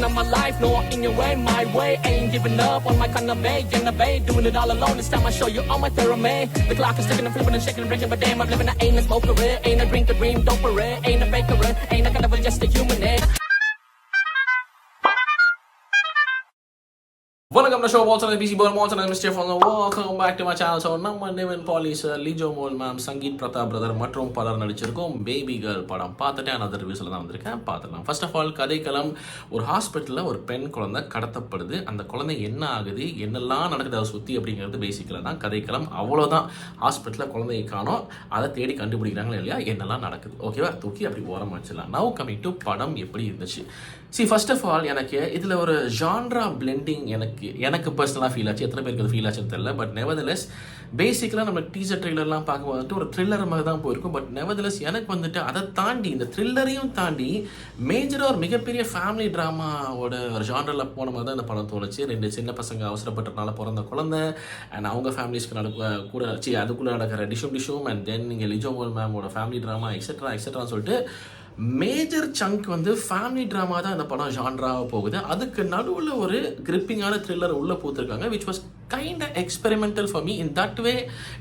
of my life, no walking your way, my way. Ain't giving up on my kind of way, in the bay, doing it all alone. This time I show you all my theorem. The clock is ticking and flipping and shaking and breaking, but damn, I'm living. I ain't a smoker, ain't a drink, a dream, don't parade, ain't a baker, ain't a kind of just a human. Welcome to the show. What's on the BC Board? What's on the Mr. From the welcome back to my channel. So, நம்ம Nivin Pauly sir, Lijomol ma'am, Sangeeth Prathap brother மற்றும் பலர் நடிச்சிருக்கோம் baby girl படம் பார்த்துட்டு another ரிவ்யூஸில் தான் வந்திருக்கேன். பார்த்துக்கலாம். First of all கதைக்களம் ஒரு ஹாஸ்பிட்டலில் ஒரு பெண் குழந்தை கடத்தப்படுது. அந்த குழந்தை என்ன ஆகுது, என்னெல்லாம் நடக்குது அதை சுற்றி அப்படிங்கிறது பேசிக்கலாக தான் கதைக்களம். அவ்வளோதான். ஹாஸ்பிட்டலில் குழந்தையை காணோம், அதை தேடி கண்டுபிடிக்கிறாங்களா இல்லையா, என்னெல்லாம் நடக்குது, ஓகேவா, தூக்கி அப்படி ஓரம் வச்சிடலாம். நவ் கமிங் டு படம் எப்படி இருந்துச்சு. ஃபர்ஸ்ட் ஆஃப் ஆல் எனக்கு இதில் ஒரு ஜான்ரா பிளெண்டிங் எனக்கு பர்சனலாக ஃபீல் ஆச்சு. எத்தனை பேருக்கு அது ஃபீல் ஆச்சுன்னு தெரியல. பட் நெவர்தலெஸ் பேசிக்கலாக நம்ம டீசர் ட்ரெய்லர்லாம் பார்க்கும்போது வந்துட்டு ஒரு த்ரில்லர் மாதிரி தான் போயிருக்கும். பட் நெவர்தலெஸ் எனக்கு வந்துட்டு அதை தாண்டி இந்த த்ரில்லரையும் தாண்டி மேஜராக ஒரு மிகப்பெரிய ஃபேமிலி ட்ராமாவோட ஒரு ஜான்ரில் போன மாதிரி தான் இந்த படம் தோணுச்சு. 2 சின்ன பசங்க அவசரப்பட்டனால பிறந்த குழந்தை அண்ட் அவங்க ஃபேமிலிஸ்க்கு கூட அதுக்குள்ளே நடக்கிற டிஷும் அண்ட் தென் நீங்கள் லிஜோ மோல் மேமோட ஃபேமிலி ட்ராமா எக்ஸெட்ரான்னு சொல்லிட்டு மேஜர் சங்க் வந்து ஃபேமிலி ட்ராமா தான் இந்த படம் ஜான்ராவாக போகுது. அதுக்கு நடுவில் ஒரு கிரிப்பிங்கான த்ரில்லர் உள்ளே பூத்துருக்காங்க, which was kind of experimental for me. In that way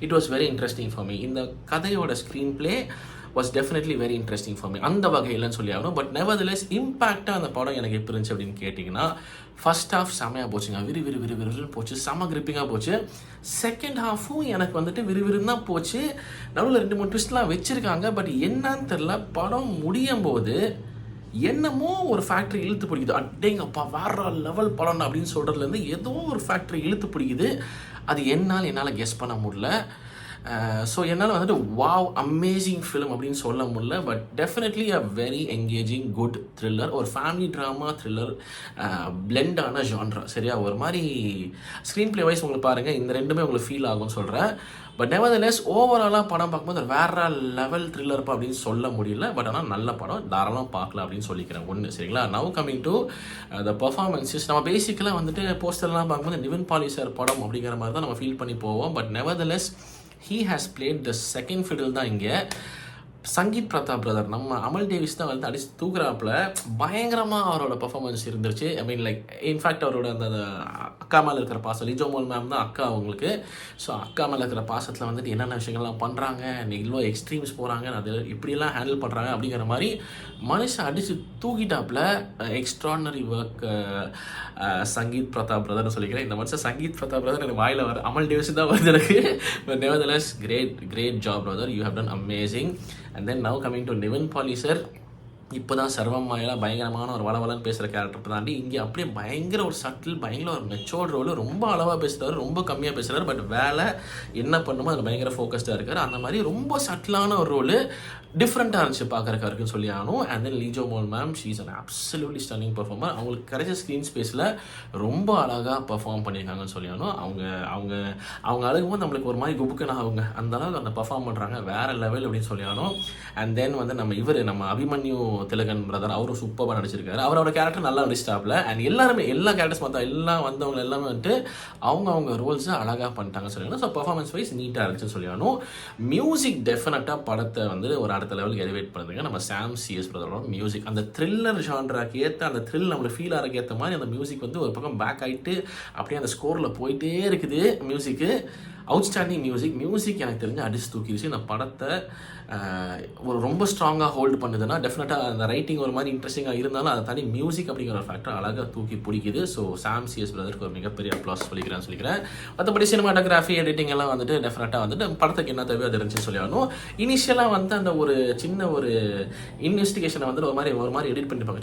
it was very interesting for me. இந்த கதையோட screenplay was definitely very interesting for me. அந்த வகையில்னு சொல்லி ஆகணும். பட் நெவர்தலெஸ் இம்பேக்டாக அந்த படம் எனக்கு எப்படி இருந்துச்சு அப்படின்னு கேட்டிங்கன்னா, ஃபர்ஸ்ட் ஹாஃப் செமையாக போச்சுங்க. விறுவிறுன்னு போச்சு, செம கிரிப்பிங்காக போச்சு. செகண்ட் ஹாஃபும் எனக்கு வந்துட்டு விறுவிறுன்னு தான் போச்சு. நடுவில் 2-3 ட்விஸ்ட்லாம் வச்சுருக்காங்க. பட் என்னன்னு தெரில, படம் முடியும் போது என்னமோ ஒரு ஃபேக்ட்ரி இழுத்து பிடிக்குது. அடேங்கப்பா வேற லெவல் படம் அப்படின்னு சொல்கிறதுலேருந்து ஏதோ ஒரு ஃபேக்ட்ரி இழுத்து பிடிக்குது. அது என்னால் கெஸ் பண்ண முடியல. ஸோ என்னால் வந்துட்டு வாவ் அமேசிங் ஃபிலிம் அப்படின்னு சொல்ல முடியல. But definitely a very engaging good thriller. ஒரு ஃபேமிலி ட்ராமா த்ரில்லர் பிளெண்டான ஜான்ரா. சரியா, ஒரு மாதிரி ஸ்க்ரீன் பிளே வைஸ் உங்களுக்கு பாருங்கள், இந்த ரெண்டுமே உங்களுக்கு ஃபீல் ஆகும்னு சொல்கிறேன். பட் நெவர்தலெஸ் ஓவராலாக படம் பார்க்கும்போது வேற லெவல் த்ரில்லர்ப்பா அப்படின்னு சொல்ல முடியல. பட் ஆனால் நல்ல படம், தாராளமாக பார்க்கலாம் அப்படின்னு சொல்லிக்கிறேன் ஒன்று. சரிங்களா, now coming to the performances. நம்ம பேசிக்கலாக வந்துட்டு போஸ்டர்லாம் பார்க்கும்போது நிவின் பாலி சார் படம் அப்படிங்கிற மாதிரி தான் நம்ம ஃபீல் பண்ணி போவோம். But nevertheless he has played the second fiddle தான் இங்கே. சங்கீத் பிரதாப் பிரதர் நம்ம அமல் டேவிஸ் தான் வந்து அடிச்சு தூக்குறாப்புல. பயங்கரமாக அவரோட பர்ஃபார்மன்ஸ் இருந்துருச்சு. ஐ மீன் லைக் இன்ஃபேக்ட் அவரோட அந்த அக்கா மேலே இருக்கிற பாசம், லிஜோ மோல் மேம் தான் அக்கா அவங்களுக்கு. ஸோ அக்கா மேலே இருக்கிற பாசத்தில் வந்துட்டு என்னென்ன விஷயங்கள்லாம் பண்ணுறாங்க, இவ்வளோ எக்ஸ்ட்ரீம்ஸ் போகிறாங்க, அது இப்படியெல்லாம் ஹேண்டில் பண்ணுறாங்க அப்படிங்கிற மாதிரி மனுஷன் அடித்து தூக்கிட்டாப்புல. எக்ஸ்ட்ரானரி ஒர்க் சங்கீத் பிரதாப் பிரதர்னு சொல்லிக்கிறேன். இந்த மனுஷன் சங்கீத் பிரதாப் பிரதர் எனக்கு வாயில் வர அமல் டேவிஸ் தான் வருது எனக்கு. But nevertheless great job brother, you have done amazing. And then now coming to Nivin Pauly sir, இப்போ தான் சர்வம் மாயெல்லாம் பயங்கரமான ஒரு வளவலன்னு பேசுகிற கேரக்டர் தாண்டி இங்கே அப்படியே பயங்கர ஒரு சட்டில், பயங்கர ஒரு மெச்சோர்ட் ரோல். ரொம்ப அளவாக பேசுகிறாரு, ரொம்ப கம்மியாக பேசுகிறாரு. பட் வேலை என்ன பண்ணுமோ அதில் பயங்கர ஃபோக்கஸ்டாக இருக்கார். அந்த மாதிரி ரொம்ப சட்டிலான ஒரு ரோல், டிஃப்ரெண்ட்டாக இருந்துச்சு பார்க்குறக்காருக்குன்னு சொல்லி ஆகணும். And then Lijo mole ma'am, she is an absolutely stunning performer. அவங்களுக்கு கிடைச்ச ஸ்க்ரீன் ஸ்பேஸில் ரொம்ப அழகாக பர்ஃபார்ம் பண்ணியிருக்காங்கன்னு சொல்லி ஆகணும். அவங்க அழகும்போது நம்மளுக்கு ஒரு மாதிரி குபுக்குன்னு ஆகுங்க, அந்த அளவுக்கு அந்த பர்ஃபார்ம் பண்ணுறாங்க, வேறு லெவல் அப்படின்னு சொல்லி ஆகணும். அண்ட் தென் வந்து நம்ம அபிமன்யு திலகன் பிரதர், அவரும் சூப்பராக நடிச்சிருக்காரு. அவரோட கேரக்டர் நல்லா நடிச்சிட்டாப்ல. அண்ட் எல்லாருமே எல்லா கேரக்டர்ஸ் பார்த்தா எல்லாம் வந்தவங்க எல்லாமே வந்துட்டு அவங்க ரோல்ஸை அழகாக பண்ணிட்டாங்கன்னு சொல்லி. ஸோ பர்ஃபார்மன்ஸ் வைஸ் நீட்டாக இருந்துச்சுன்னு சொல்லி ஆகணும். மியூசிக் டெஃபினட்டாக படத்தை வந்து ஒரு அடுத்த லெவலுக்கு எலிவேட் பண்ணுதுங்க. நம்ம சாம் சிஎஸ் பிரதரோட மியூசிக் அந்த த்ரில்லர் ஜான்ராக்கு ஏற்ற, அந்த த்ரில் நம்மளுக்கு ஃபீல் ஆகிறக்கு ஏற்ற மாதிரி அந்த மியூசிக் வந்து ஒரு பக்கம் பேக் ஆகிட்டு அப்படியே அந்த ஸ்கோரில் போயிட்டே இருக்குது. மியூசிக்கு அவுட்ஸ்டாண்டிங் மியூசிக் எனக்கு தெரிஞ்சு அடிச்சு தூக்கிடுச்சு. இந்த படத்தை ஒரு ரொம்ப ஸ்ட்ராங்காக ஹோல்டு பண்ணுதுன்னா டெஃபினட்டாக அந்த ரைட்டிங் ஒரு மாதிரி இன்ட்ரெஸ்டிங்காக இருந்தாலும் அதை தாண்டி மியூசிக் அப்படிங்கிற ஒரு ஃபேக்டர் அழகாக தூக்கி பிடிக்குது. ஸோ சாம் சிஎஸ் பிரதருக்கு ஒரு மிகப்பெரிய அப்ளாஸ் சொல்லிக்கிறேன். மற்றபடி சினிமாட்டோகிராஃபி எடிட்டிங் எல்லாம் வந்துட்டு டெஃபினட்டாக வந்துட்டு படத்துக்கு என்ன தேவையோ அது இருந்துச்சுன்னு சொல்லி ஆகணும். இனிஷியலாக வந்து அந்த ஒரு சின்ன ஒரு இன்வெஸ்டிகேஷனை வந்து ஒரு மாதிரி எடிட் பண்ணிப்பாங்க,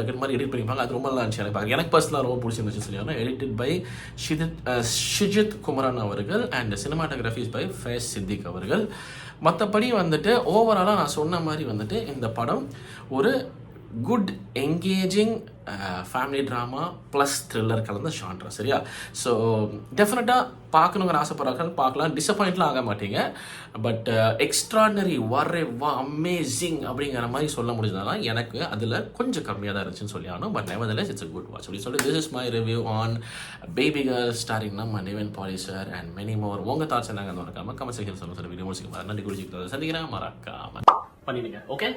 டக்கு மாதிரி எடிட் பண்ணிப்பாங்க. அது ரொம்ப நல்லா இருந்துச்சு. எனக்கு பர்சனலாக ரொம்ப பிடிச்சிருந்துச்சு சொல்லி ஆகணும். எடிட்டட் பை ஷிஜித் குமரன் அவர்கள் and cinematography by Faiz Siddique அவர்கள். மற்றபடி வந்துட்டு ஓவராலாக நான் சொன்ன மாதிரி வந்துட்டு இந்த படம் ஒரு good engaging family drama plus thriller கலந்த ஷான்ட்ரா. சரியா, ஸோ டெஃபினட்டாக பார்க்கணுங்கிற ஆசைப்படுறாங்க, பார்க்கலாம், டிசப்பாயிண்ட்லாம் ஆக மாட்டீங்க. பட் எக்ஸ்ட்ராடனரி வா அமேசிங் அப்படிங்கிற மாதிரி சொல்ல முடிஞ்சதுனால எனக்கு அதில் கொஞ்சம் கம்மியாக தான் இருந்துச்சுன்னு சொல்லி ஆகணும். But nevertheless it's a good watch அப்படின்னு சொல்லி this is my review on Baby Girl starring நம்ம Nivin Pauly sir and many more. உங்கள் தாட்ஸ் என்னங்க மறக்காம கமெண்ட் செக்ஷன் சொல்லுங்கள். வீடியோ முடிச்சுக்க நன்றி, குறிச்சிக்கிட்டு சந்திக்கிறேன், மறக்காம பண்ணிடுங்க. ஓகே.